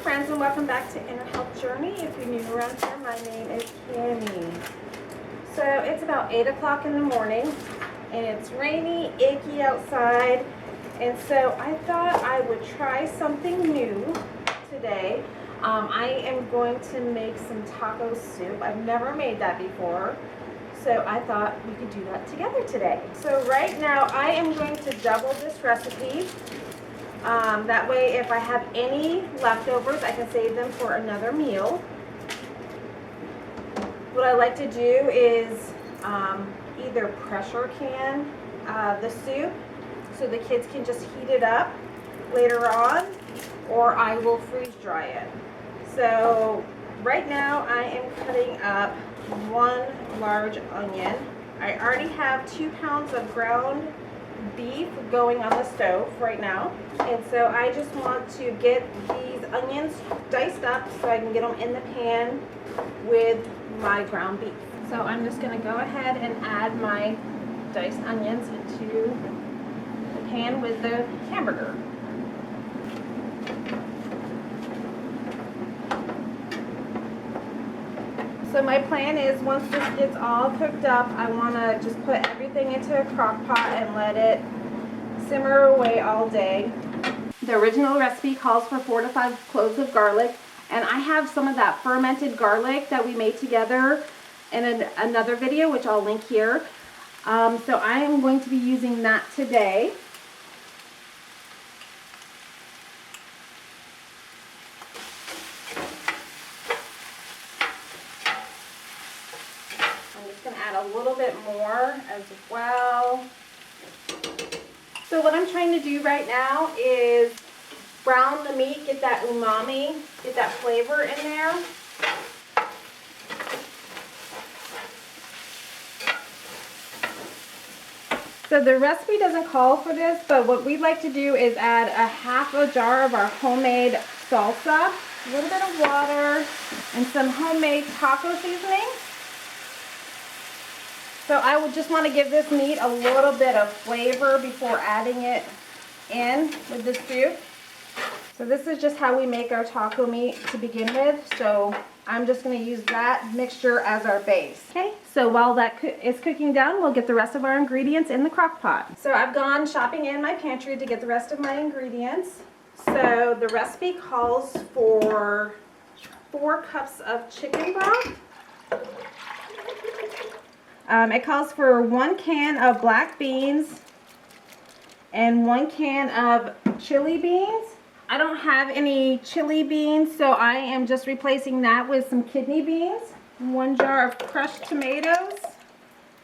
friends, and welcome back to Inner Health Journey. If you're new around here, my name is Cammie. So it's about 8 o'clock in the morning and it's rainy, icky outside, and so I thought I would try something new today. I am going to make some taco soup. I've never made that before, so I thought we could do that together today. So right now I am going to double this recipe. That way if I have any leftovers, I can save them for another meal. What I like to do is either pressure can the soup so the kids can just heat it up later on, or I will freeze dry it. So right now I am cutting up 1 large onion. I already have 2 pounds of ground beef going on the stove right now, and so I just want to get these onions diced up so I can get them in the pan with my ground beef. So I'm just going to go ahead and add my diced onions into the pan with the hamburger. So my plan is once this gets all cooked up, I want to just put everything into a crock pot and let it simmer away all day. The original recipe calls for 4 to 5 cloves of garlic, and I have some of that fermented garlic that we made together in another video, which I'll link here. So I am going to be using that today. A little bit more as well. So what I'm trying to do right now is brown the meat, get that umami, get that flavor in there. So the recipe doesn't call for this, but what we'd like to do is add a half a jar of our homemade salsa, a little bit of water, and some homemade taco seasoning. So I would just want to give this meat a little bit of flavor before adding it in with the soup. So this is just how we make our taco meat to begin with. So I'm just going to use that mixture as our base. Okay, so while that is cooking down, we'll get the rest of our ingredients in the crock pot. So I've gone shopping in my pantry to get the rest of my ingredients. So the recipe calls for 4 cups of chicken broth. It calls for 1 can of black beans and 1 can of chili beans. I don't have any chili beans, so I am just replacing that with some kidney beans. 1 jar of crushed tomatoes,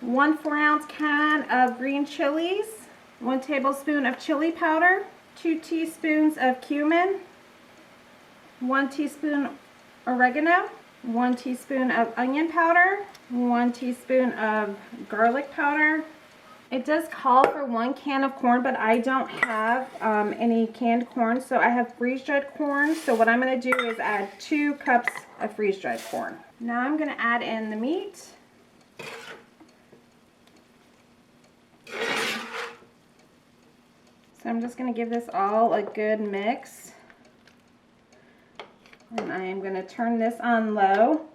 1 4-ounce can of green chilies, 1 tablespoon of chili powder, 2 teaspoons of cumin, 1 teaspoon oregano, 1 teaspoon of onion powder, 1 teaspoon of garlic powder. It does call for 1 can of corn, but I don't have any canned corn, so I have freeze-dried corn. So what I'm going to do is add 2 cups of freeze-dried corn. Now I'm going to add in the meat. So I'm just going to give this all a good mix. And I am going to turn this on low.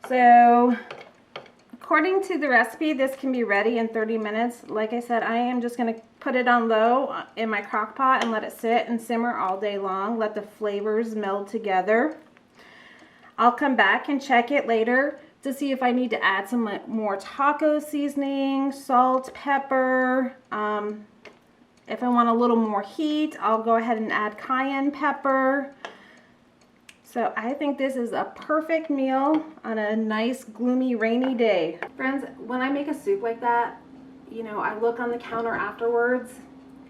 So according to the recipe, this can be ready in 30 minutes. Like I said, I am just going to put it on low in my crock pot and let it sit and simmer all day long. Let the flavors meld together. I'll come back and check it later to see if I need to add some more taco seasoning, salt, pepper. If I want a little more heat, I'll go ahead and add cayenne pepper. So I think this is a perfect meal on a nice, gloomy, rainy day. Friends, when I make a soup like that, you know, I look on the counter afterwards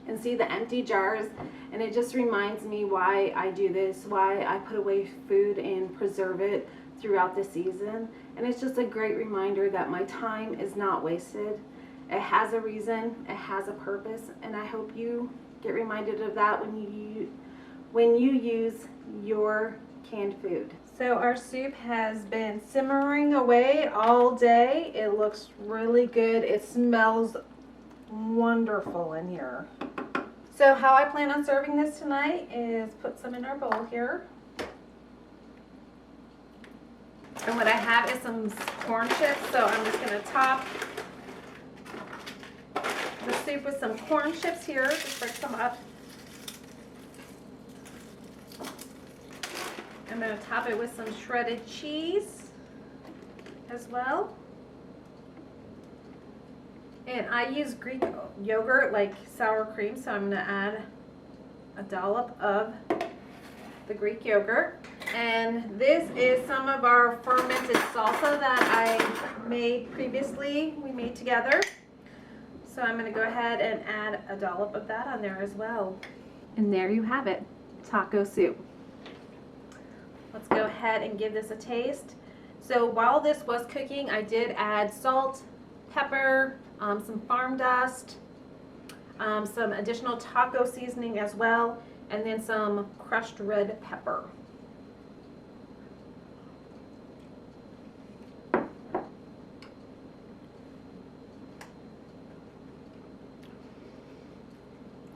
and see the empty jars, and it just reminds me why I do this, why I put away food and preserve it throughout the season. And it's just a great reminder that my time is not wasted. It has a reason, it has a purpose, and I hope you get reminded of that when you use your canned food. So our soup has been simmering away all day. It looks really good. It smells wonderful in here. So how I plan on serving this tonight is put some in our bowl here. And what I have is some corn chips, so I'm just going to top the soup with some corn chips here. Just break some up. I'm going to top it with some shredded cheese as well. And I use Greek yogurt, like sour cream, so I'm going to add a dollop of the Greek yogurt. And this is some of our fermented salsa that I made previously, we made together. So I'm going to go ahead and add a dollop of that on there as well. And there you have it, taco soup. Let's go ahead and give this a taste. So while this was cooking, I did add salt, pepper, some farm dust, some additional taco seasoning as well, and then some crushed red pepper.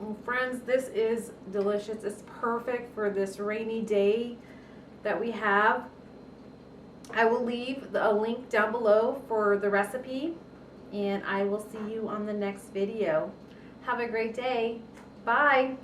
Well, friends, this is delicious. It's perfect for this rainy day that we have. I will leave a link down below for the recipe, and I will see you on the next video. Have a great day. Bye.